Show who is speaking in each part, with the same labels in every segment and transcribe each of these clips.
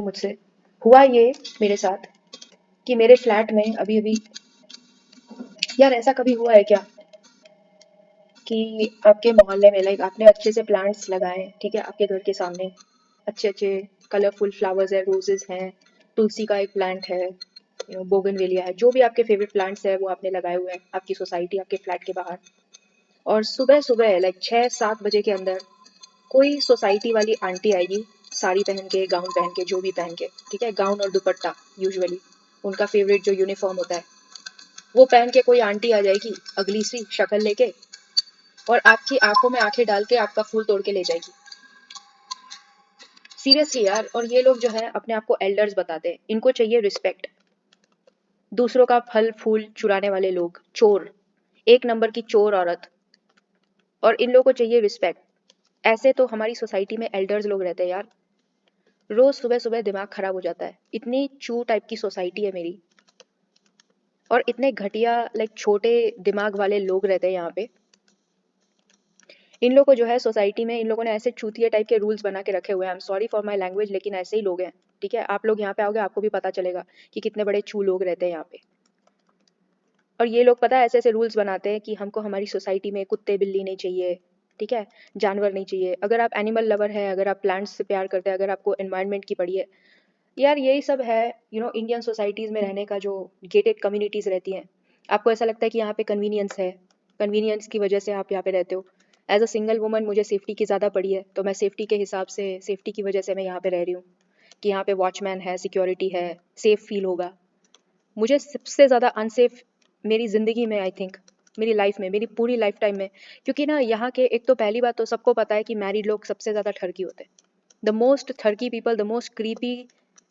Speaker 1: मुझसे। हुआ ये मेरे साथ कि मेरे फ्लैट में अभी अभी, यार ऐसा कभी हुआ है क्या कि आपके मोहल्ले में लाइक आपने अच्छे से प्लांट्स लगाए, ठीक है, आपके घर के सामने अच्छे अच्छे कलरफुल फ्लावर्स है, रोजेस हैं, तुलसी का एक प्लांट है, बोगनवेलिया है, जो भी आपके फेवरेट प्लांट्स है वो आपने लगाए हुए हैं आपकी सोसाइटी, आपके फ्लैट के बाहर। और सुबह सुबह लाइक 6-7 बजे के अंदर कोई सोसाइटी वाली आंटी आएगी, साड़ी पहन के, गाउन पहन के, जो भी पहन के, ठीक है, गाउन और दुपट्टा यूजुअली उनका फेवरेट जो यूनिफॉर्म होता है, वो पहन के कोई आंटी आ जाएगी अगली सी शक्ल लेके, और आपकी आंखों में आंखें डाल के आपका फूल तोड़ के ले जाएगी। सीरियसली यार। और ये लोग जो है अपने आप को एल्डर्स बताते हैं, इनको चाहिए रिस्पेक्ट। दूसरों का फल फूल चुराने वाले लोग, चोर, एक नंबर की चोर औरत। और इन लोगों को चाहिए रिस्पेक्ट। ऐसे तो हमारी सोसाइटी में एल्डर्स लोग रहते हैं यार, रोज सुबह सुबह दिमाग खराब हो जाता है। इतनी चू टाइप की सोसाइटी है मेरी, और इतने घटिया लाइक छोटे दिमाग वाले लोग रहते हैं यहाँ पे। इन लोगों को जो है सोसाइटी में, इन लोगों ने ऐसे चूतिया टाइप के रूल्स बना के रखे हुए हैं। आई am sorry for my language, लेकिन ऐसे ही लोग हैं, ठीक है। आप लोग यहाँ पे आओगे आपको भी पता चलेगा कि कितने बड़े चू लोग रहते हैं यहाँ पे। और ये लोग पता है ऐसे ऐसे रूल्स बनाते हैं कि हमको हमारी सोसाइटी में कुत्ते बिल्ली नहीं चाहिए, ठीक है, जानवर नहीं चाहिए। अगर आप एनिमल लवर है, अगर आप प्लांट्स से प्यार करते हैं, अगर आपको एनवायरनमेंट की पड़ी है, यार यही सब है इंडियन सोसाइटीज़ में रहने का, जो गेटेड कम्युनिटीज़ रहती हैं। आपको ऐसा लगता है कि यहाँ पे कन्वीनियंस है, कन्वीनियंस की वजह से आप यहाँ पे रहते हो। एज अ सिंगल वुमन मुझे सेफ्टी की ज़्यादा पड़ी है, तो मैं सेफ्टी के हिसाब से, सेफ्टी की वजह से मैं यहाँ पे रह रही हूँ कि यहाँ पे वॉचमैन है, सिक्योरिटी है, सेफ फील होगा। मुझे सबसे ज़्यादा अनसेफ मेरी ज़िंदगी में, आई थिंक मेरी लाइफ में, मेरी पूरी लाइफ टाइम में, क्योंकि ना यहाँ के, एक तो पहली बात तो सबको पता है कि मैरिड लोग सबसे ज़्यादा ठरकी होते हैं। The most turkey people, the most creepy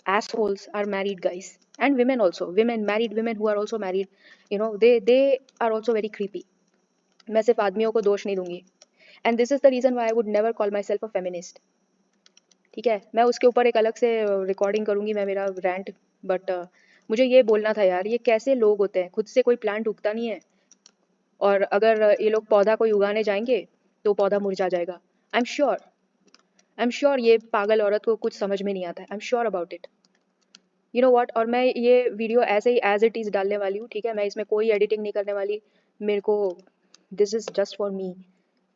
Speaker 1: assholes are married guys and women also. Women, married women who are also married, they are also very creepy. मैं सिर्फ आदमियों को दोष नहीं दूंगी. And this is the reason why I would never call myself a feminist. ठीक है, मैं उसके ऊपर एक अलग से रिकॉर्डिंग करूंगी, मैं मेरा रैंट। बट मुझे ये बोलना था यार, ये कैसे लोग होते हैं, खुद से कोई प्लांट उगता नहीं है, और अगर ये लोग पौधा कोई उगाने जाएंगे तो पौधा मुरझा जाएगा। आई एम श्योर ये पागल औरत को कुछ समझ में नहीं आता है। I am sure about it. You know what, और मैं ये वीडियो ऐसे ही एज इट इज़ डालने वाली हूँ, ठीक है, मैं इसमें कोई एडिटिंग नहीं करने वाली। मेरे को, this is just for me.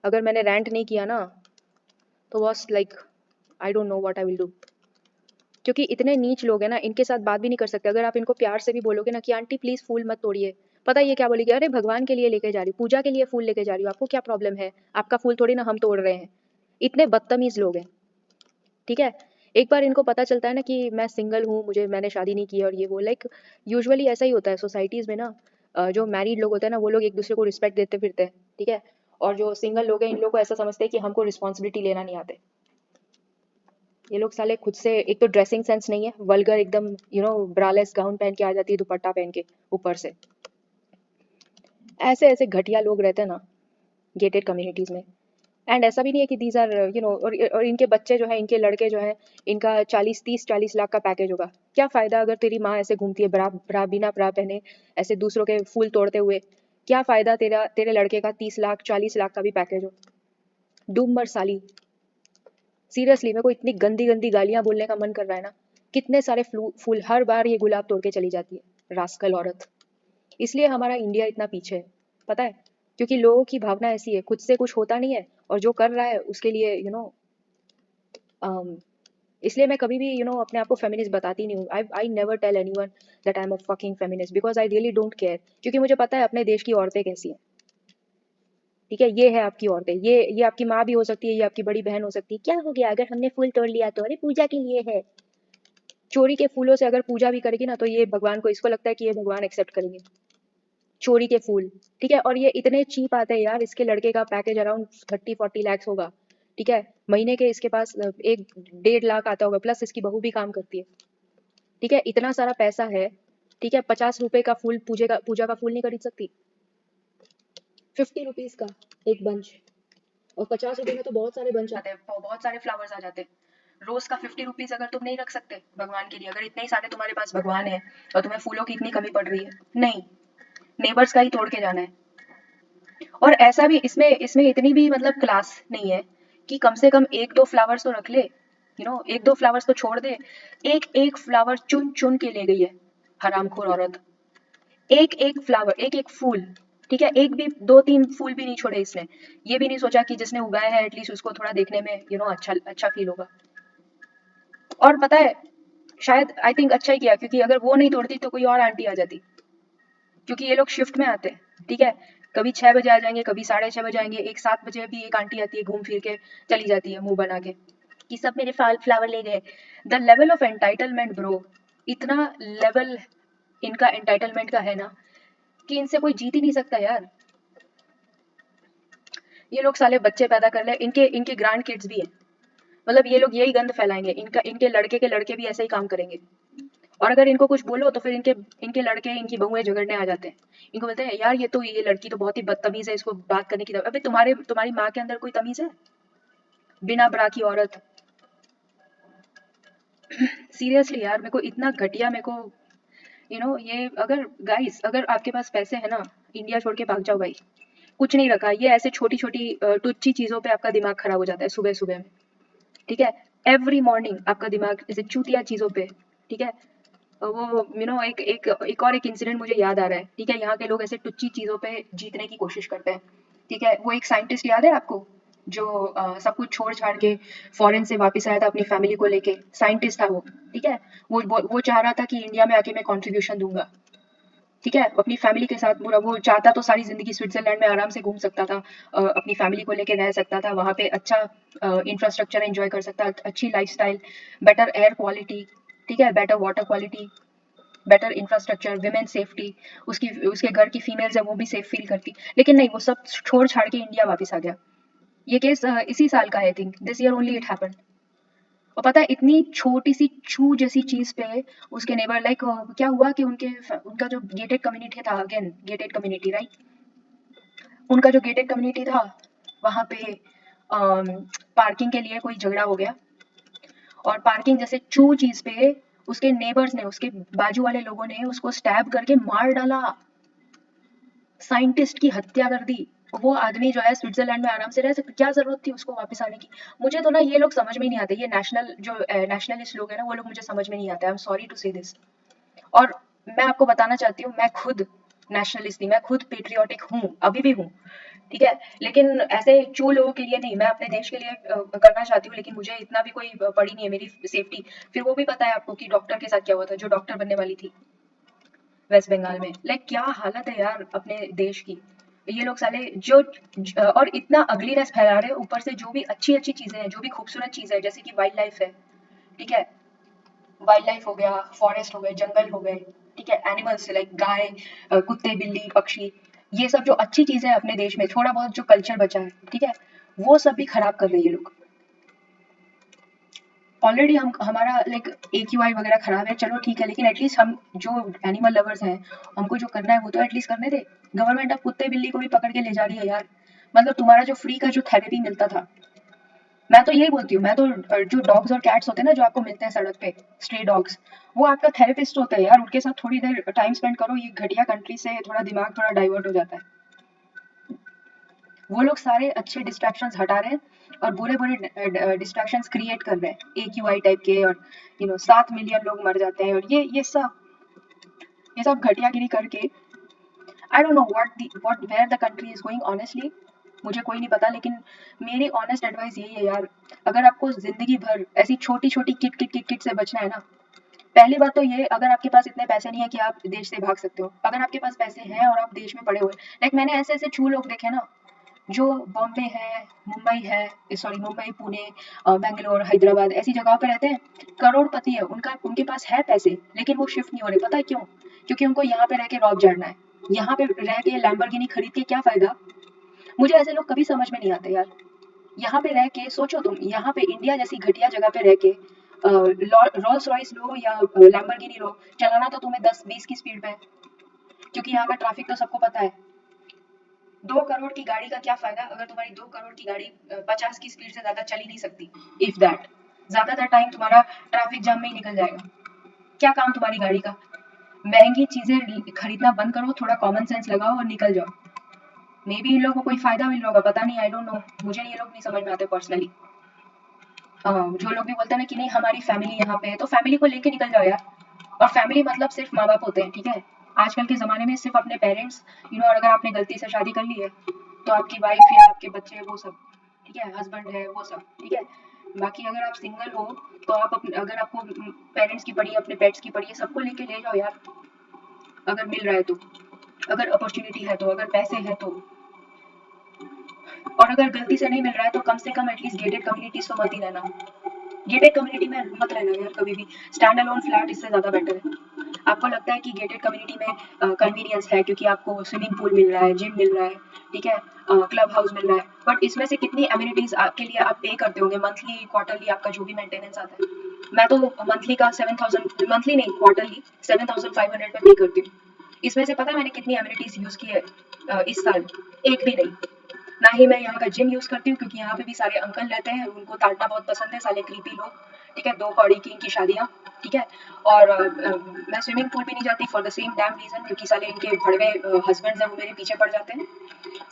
Speaker 1: अगर मैंने रैंट नहीं किया ना तो बस like I don't know what I will do. क्योंकि इतने नीच लोग हैं ना, इनके साथ बात भी नहीं कर सकते। अगर आप इनको प्यार से भी बोलोगे ना कि आंटी प्लीज़ फूल मत तोड़िए, पता है ये क्या बोलेगी, अरे भगवान के लिए लेके जा रही हूँ, पूजा के लिए फूल लेके जा रही हूँ, आपको क्या प्रॉब्लम है, आपका फूल थोड़ी ना हम तोड़ रहे हैं। इतने बदतमीज़ लोग हैं, ठीक है। एक बार इनको पता चलता है ना कि मैं सिंगल हूँ, मैंने शादी नहीं की, और ये वो लाइक यूजुअली ऐसा ही होता है सोसाइटीज़ में ना। जो मैरिड लोग होते हैं ना, वो लोग एक दूसरे को रिस्पेक्ट देते फिरते हैं, ठीक है। और जो सिंगल लोग हैं, इन लोग को ऐसा समझते हैं कि हमको रिस्पॉन्सिबिलिटी लेना नहीं आते। ये लोग साले खुद से, एक तो ड्रेसिंग सेंस नहीं है, वल्गर एकदम, ब्रालेस गाउन पहन के आ जाती है, दुपट्टा पहन के ऊपर से। ऐसे ऐसे घटिया लोग रहते हैं ना गेटेड कम्युनिटीज़ में। एंड ऐसा भी नहीं है कि दीज आर और इनके बच्चे जो हैं, इनके लड़के जो हैं, इनका 40-30-40 लाख का पैकेज होगा। क्या फ़ायदा अगर तेरी माँ ऐसे घूमती है ब्रा बिना ब्रा पहने, ऐसे दूसरों के फूल तोड़ते हुए, क्या फ़ायदा तेरे लड़के का 30 लाख 40 लाख का भी पैकेज हो। डूब मर साली। सीरियसली मेरे को इतनी गंदी गंदी गालियाँ बोलने का मन कर रहा है ना। कितने सारे फूल, हर बार ये गुलाब तोड़ के चली जाती है, रास्कल औरत। इसलिए हमारा इंडिया इतना पीछे है, पता है, क्योंकि लोगों की भावना ऐसी है, खुद से कुछ होता नहीं है, और जो कर रहा है उसके लिए इसलिए मैं कभी भी अपने आप को फेमिनिस्ट बताती नहीं हूँ। I never tell anyone that I am a fucking feminist, because I really don't care. क्योंकि मुझे पता है अपने देश की औरतें कैसी हैं, ठीक है। ये है आपकी औरतें, ये आपकी माँ भी हो सकती है, ये आपकी बड़ी बहन हो सकती है। क्या हो गया अगर हमने फूल तोड़ लिया तो, अरे पूजा के लिए है। चोरी के फूलों से अगर पूजा भी करेगी ना, तो ये भगवान को, इसको लगता है कि ये भगवान एक्सेप्ट करेंगे चोरी के फूल, ठीक है। और ये इतने चीप आते हैं यार, इसके लड़के का पैकेज अराउंड 30-40 लाख होगा, ठीक है। महीने के इसके पास 1-1.5 लाख आता होगा, प्लस इसकी बहू भी काम करती है, ठीक है। इतना सारा पैसा है, ठीक है। 50 रुपए का फूल, पूजा का फूल नहीं खरीद सकती। 50 रुपीज का एक बंच, और 50 रुपए में तो बहुत सारे बंच आते हैं, बहुत सारे फ्लावर्स आ जाते हैं। रोज का 50 रुपीज अगर तुम नहीं रख सकते भगवान के लिए, अगर इतने ही सारे तुम्हारे पास भगवान है और तुम्हें फूलों की इतनी कमी पड़ रही है, नहीं, नेबर्स का ही तोड़ के जाना है। और ऐसा भी इसमें इसमें इतनी भी मतलब क्लास नहीं है कि कम से कम 1-2 फ्लावर्स तो रख ले। एक दो फ्लावर्स तो छोड़ दे, एक एक फ्लावर चुन चुन के ले गई है हरामखोर औरत। एक एक फ्लावर, एक एक फूल, ठीक है, एक भी दो तीन फूल भी नहीं छोड़े इसने। ये भी नहीं सोचा कि जिसने उगाया है एटलीस्ट उसको थोड़ा देखने में अच्छा अच्छा फील होगा। और पता है, शायद आई थिंक अच्छा ही किया, क्योंकि अगर वो नहीं तोड़ती तो कोई और आंटी आ जाती, क्योंकि ये लोग शिफ्ट में आते हैं, ठीक है, कभी 6 बजे आ जाएंगे, कभी 6:30 बजे आएंगे, एक 7 बजे भी एक आंटी आती है, घूम फिर के चली जाती है मुंह बना के कि सब मेरे फ्लावर ले गए। The level of entitlement bro, इतना लेवल इनका एंटाइटलमेंट का है ना कि इनसे कोई जीत ही नहीं सकता यार। ये लोग साले बच्चे पैदा कर ले, इनके इनके ग्रैंड किड्स भी है, मतलब ये लोग यही गंद फैलाएंगे, इनका इनके लड़के के लड़के भी ऐसे ही काम करेंगे। और अगर इनको कुछ बोलो तो फिर इनके इनके लड़के इनकी बहुएं झगड़ने आ जाते हैं। इनको बोलते हैं यार ये लड़की तो बहुत ही बदतमीज है, इसको बात करने की अबे तुम्हारी माँ के अंदर कोई तमीज है? बिना बरा की औरत। सीरियसली यार, मेरे को इतना घटिया, मेरे को ये अगर गाइस, अगर आपके पास पैसे है ना, इंडिया छोड़ के भाग जाओ भाई। कुछ नहीं रखा, ये ऐसे छोटी छोटी टुच्ची चीजों पे आपका दिमाग खराब हो जाता है सुबह सुबह में, ठीक है, एवरी मॉर्निंग आपका दिमाग ऐसे चूतिया चीजों पे, ठीक है। वो एक इंसिडेंट मुझे याद आ रहा है, ठीक है, यहाँ के लोग ऐसे टुच्ची चीजों पे जीतने की कोशिश करते हैं, ठीक है। वो एक साइंटिस्ट याद है आपको, जो सब कुछ छोड़ छाड़ के फॉरेन से वापस आया था अपनी फैमिली को लेके, साइंटिस्ट था वो, ठीक है। वो चाह रहा था कि इंडिया में आके मैं कंट्रीब्यूशन दूंगा, ठीक है, अपनी फैमिली के साथ पूरा, वो चाहता तो सारी जिंदगी स्विट्जरलैंड में आराम से घूम सकता था, अपनी फैमिली को लेके रह सकता था वहां पे, अच्छा इंफ्रास्ट्रक्चर एंजॉय कर सकता, अच्छी लाइफस्टाइल, बेटर एयर क्वालिटी, ठीक है, better water quality, better infrastructure, women safety, उसकी उसके घर की फीमेल्स है वो भी सेफ फील करती, लेकिन नहीं, वो सब छोड़ छाड़ के इंडिया वापस आ गया। ये केस इसी साल का है, I think this year only it happened. और पता है, इतनी छोटी सी छू जैसी चीज पे उसके नेबर, लाइक क्या हुआ कि उनका जो गेटेड कम्युनिटी था, अगेन गेटेड कम्युनिटी राइट, उनका जो गेटेड कम्युनिटी था वहां पे पार्किंग के लिए कोई झगड़ा हो गया, और पार्किंग जैसे चू चीज पे उसके नेबर्स ने, उसके बाजू वाले लोगों ने उसको स्टैब करके मार डाला, साइंटिस्ट की हत्या कर दी। वो आदमी जो है स्विट्जरलैंड में आराम से रह सकता, क्या जरूरत थी उसको वापस आने की? मुझे तो ना ये लोग समझ में नहीं आते, ये नेशनलिस्ट लोग हैं ना, वो लोग मुझे समझ में नहीं आते, आई एम सॉरी टू से दिस। और मैं आपको बताना चाहती हूँ, मैं खुद नेशनलिस्ट नहीं, मैं खुद पेट्रियाटिक हूँ, अभी भी हूँ, ठीक है, लेकिन ऐसे चू लोगों के लिए नहीं, मैं अपने देश के लिए करना चाहती हूँ, लेकिन मुझे इतना भी कोई पड़ी नहीं है मेरी सेफ्टी। फिर वो भी पता है आपको कि डॉक्टर के साथ क्या हुआ था, जो डॉक्टर बनने वाली थी वेस्ट बंगाल में, लाइक क्या हालत है यार अपने देश की। ये लोग साले और इतना अगलीनेस फैला रहे हैं, ऊपर से जो भी अच्छी अच्छी चीजें हैं, जो भी खूबसूरत चीजें हैं, जैसे कि वाइल्ड लाइफ है, ठीक है, वाइल्ड लाइफ हो गया, फॉरेस्ट हो गए, जंगल हो गए, ठीक है, एनिमल्स लाइक गाय, कुत्ते, बिल्ली, पक्षी, ये सब जो अच्छी चीजें हैं अपने देश में, थोड़ा बहुत जो कल्चर बचा है, ठीक है, वो सब भी खराब कर रहे हैं ये लोग। ऑलरेडी हम हमारा लाइक AQI वगैरह खराब है, चलो ठीक है, लेकिन एटलीस्ट हम जो एनिमल लवर्स हैं, हमको जो करना है वो तो एटलीस्ट करने दे। गवर्नमेंट अब कुत्ते बिल्ली को भी पकड़ के ले जा रही है यार, मतलब तुम्हारा जो फ्री का जो थेरेपी मिलता था, मैं तो यही बोलती हूँ, मैं तो जो डॉग्स और कैट्स होते हैं ना जो आपको मिलते हैं सड़क पे, स्ट्रे डॉग्स, वो आपका थेरेपिस्ट होता है यार, उनके साथ थोड़ी देर टाइम स्पेंड करो, ये घटिया कंट्री से थोड़ा दिमाग थोड़ा डाइवर्ट हो जाता है। वो लोग सारे अच्छे डिस्ट्रैक्शंस हटा रहे हैं और बुरे बुरे डिस्ट्रैक्शंस क्रिएट कर रहे हैं, AQI टाइप के, और 7 मिलियन लोग मर जाते हैं, और ये सब घटियागिरी करके, I don't know what where the country is going honestly, मुझे कोई नहीं पता, लेकिन मेरी ऑनेस्ट एडवाइस यही है यार, अगर आपको जिंदगी भर ऐसी छोटी छोटी किट किट किट किट से बचना है ना, पहली बात तो ये, अगर आपके पास इतने पैसे नहीं है कि आप देश से भाग सकते हो, अगर आपके पास पैसे हैं और आप देश में पड़े हुए, लाइक मैंने ऐसे ऐसे छू लोग देखे ना, जो बॉम्बे है, मुंबई है, सॉरी मुंबई, पुणे, बेंगलोर, हैदराबाद, ऐसी जगहों पे रहते हैं, करोड़पति है, उनके पास है पैसे, लेकिन वो शिफ्ट नहीं हो रहे, पता है क्यों? क्योंकि उनको यहाँ पे रह के रॉब झाड़ना है, यहाँ पे रह के लैम्बोर्गिनी खरीद के क्या फायदा? मुझे ऐसे लोग कभी समझ में नहीं आते यार। यहाँ पे रह के सोचो, तुम यहाँ पे इंडिया जैसी घटिया जगह पे रह के रोल्स रॉयस लो या लैम्बोर्गिनी लो, चलाना तो तुम्हें 10-20 की स्पीड पे है, क्योंकि यहाँ का ट्रैफिक तो सबको पता है। 2 करोड़ की गाड़ी का क्या फायदा अगर तुम्हारी 2 करोड़ की गाड़ी 50 की स्पीड से ज्यादा चल ही नहीं सकती, इफ दैट, ज्यादातर टाइम तुम्हारा ट्रैफिक जाम में ही निकल जाएगा। क्या काम तुम्हारी गाड़ी का? महंगी चीजें खरीदना बंद करो, थोड़ा कॉमन सेंस लगाओ और निकल जाओ। मे बी इन लोगों को कोई फायदा मिल रहा होगा, पता नहीं, आई डोंट नो, मुझे ये लोग नहीं समझ में आते पर्सनली। जो लोग भी बोलते हैं ना कि नहीं हमारी फैमिली यहाँ पे है, तो फैमिली को लेके निकल जाओ यार। और फैमिली मतलब सिर्फ माँ बाप होते हैं, ठीक है। आजकल के ज़माने में सिर्फ अपने पेरेंट्स, और अगर आपने गलती से शादी कर ली है तो आपकी वाइफ या आपके बच्चे वो सब, ठीक है, हस्बैंड है वो सब, ठीक है। बाकी अगर आप सिंगल हो तो आप अपने, अगर आपको पेरेंट्स की पड़ी, अपने पेट्स की पड़ी है, सबको लेके ले जाओ यार, अगर मिल रहा है तो, अगर अपॉर्चुनिटी है तो, अगर पैसे हैं तो। और अगर गलती से नहीं मिल रहा है तो कम से कम एटलीस्ट गेटेड कम्युनिटीज तो मत ही रहना। गेटेड कम्युनिटी में मत रहना यार कभी भी। स्टैंड अलोन फ्लैट इससे ज़्यादा बेटर है। आपको लगता है कि गेटेड कम्युनिटी में कन्वीनियंस है क्योंकि आपको स्विमिंग पूल मिल रहा है, जिम मिल रहा है, ठीक है, क्लब हाउस मिल रहा है, बट इसमें से कितनी एमिनिटीज आपके लिए आप पे करते होंगे मंथली, क्वार्टरली, आपका जो भी मेंटेनेंस आता है। मैं तो मंथली का 7,000, मंथली नहीं क्वार्टरली 7,500 में पे करती हूँ। इसमें से पता है मैंने कितनी एमिनिटीज यूज की है इस साल? एक भी नहीं। ना ही मैं यहाँ का जिम यूज करती हूँ क्योंकि यहाँ पे भी सारे अंकल रहते हैं, उनको ताड़ना बहुत पसंद है, साले क्रीपी लोग, ठीक है, दो कौड़ी की इनकी शादियाँ, ठीक है। और मैं स्विमिंग पूल भी नहीं जाती for the same damn reason, क्योंकि साले इनके भड़वे हस्बैंड्स हैं वो मेरे पीछे पड़ जाते हैं।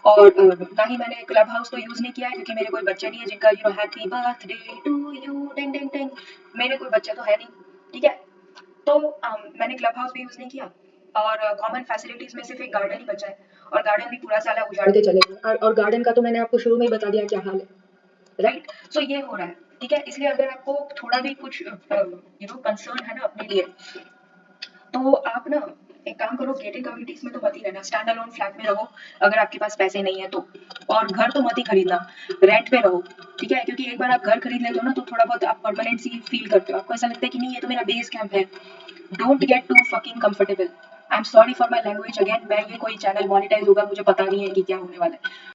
Speaker 1: और ना ही मैंने क्लब हाउस तो यूज नहीं किया है क्योंकि मेरे कोई बच्चे नहीं है जिनका हैप्पी बर्थडे टू यू टिंग टिंग टिंग, मेरे कोई बच्चे तो है नहीं, ठीक है। तो मैंने क्लब हाउस भी यूज नहीं किया। और कॉमन फैसिलिटीज में सिर्फ एक गार्डन ही बचा है, और गार्डन भी पूरा साला उजाड़ के चले गए। और गार्डन का तो मैंने आपको शुरू में ही बता दिया क्या हाल है, राइट। सो ये हो रहा है, ठीक है। इसलिए अगर आपको थोड़ा भी कुछ कंसर्न है ना अपने लिए, तो आप ना एक काम करो, गेटेड कम्युनिटीज में तो मत ही रहना, स्टैंड अलोन फ्लैट में रहो अगर आपके पास पैसे नहीं है तो। और घर तो मत ही खरीदना, रेंट पे रहो, ठीक है। क्योंकि एक बार आप घर खरीद लेते हो ना तो थोड़ा बहुत आप परमानेंसी फील करते हो, आपको ऐसा लगता है कि नहीं ये तो मेरा बेस कैंप है। Don't get too fucking comfortable. I am sorry for my language again, मैं ये कोई चैनल मोनिटाइज होगा मुझे पता नहीं है कि क्या होने वाला है।